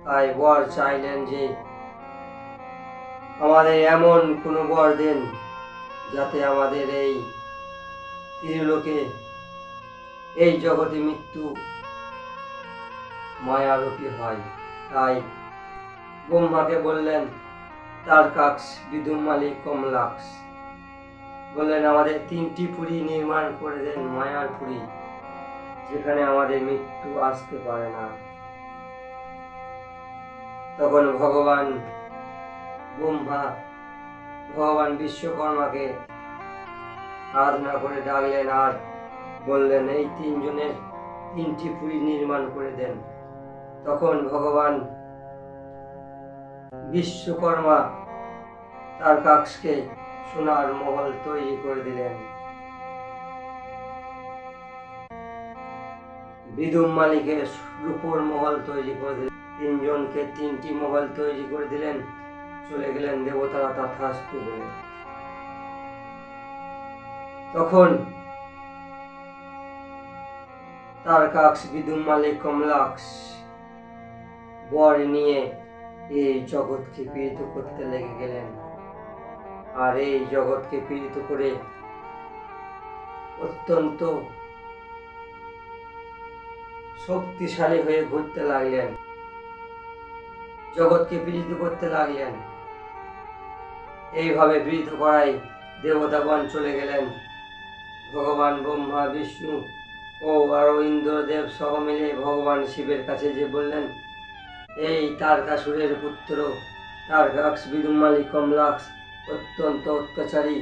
তাই বর চাইলেন যে আমাদের এমন কোনো বর দেন যাতে আমাদের এই ত্রিলোকে এই জগতে মৃত্যু মায়ারূপী হয়। তাই ব্রহ্মাকে বললেন তারকাক্স, বিদুমালি, কমলাক্স, বললেন আমাদের 3টি পুরী নির্মাণ করে দেন, মায়ার পুরী, যেখানে আমাদের মৃত্যু আসতে পারে না। তখন ভগবান ব্রহ্মা ভগবান বিশ্বকর্মাকে আরাধনা করে ডাকলেন আর বললেন এই 3 জনের 3টি পুরী নির্মাণ করে দেন। তখন ভগবান বিশ্বকর্মা তারকাক্সকে সোনার মহল তৈরি করে দিলেন। বিদুমালিকে রূপোর মহল তৈরি করে দিলেন। 3 জনকে 3টি মহল তৈরি করে দিলেন। চলে গেলেন দেবতারা তথাস্তু বলে। তখন তারকাক্স, বিদুমালি, কমলাক্স বর নিয়ে এই জগৎকে পীড়িত করতে লেগে গেলেন। আর এই জগৎকে পীড়িত করে অত্যন্ত শক্তিশালী হয়ে ঘুরতে লাগলেন, জগৎকে পীড়িত করতে লাগলেন। এইভাবে পীড়িত করায় দেবতাগণ চলে গেলেন। ভগবান ব্রহ্মা, বিষ্ণু ও আরো ইন্দ্রদেব সহ মিলে ভগবান শিবের কাছে যে বললেন এই তারকাসুরের পুত্র তারকাক্স, বিদুমালি, কমলাক্স অত্যন্ত অত্যাচারী,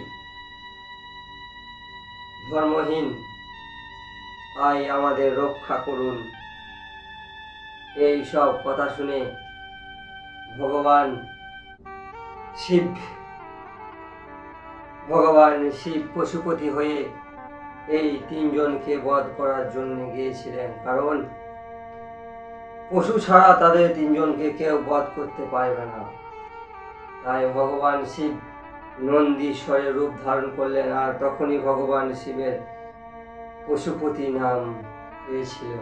ধর্মহীন, তাই আমাদের রক্ষা করুন। এই সব কথা শুনে ভগবান শিব পশুপতি হয়ে এই 3 জনকে বধ করার জন্য গিয়েছিলেন, কারণ পশু ছাড়া তাদের 3 জনকে কেউ বধ করতে পারবে না। তাই ভগবান শিব নন্দীশ্বরের রূপ ধারণ করলেন, আর তখনই ভগবান শিবের পশুপতি নাম হয়েছিল।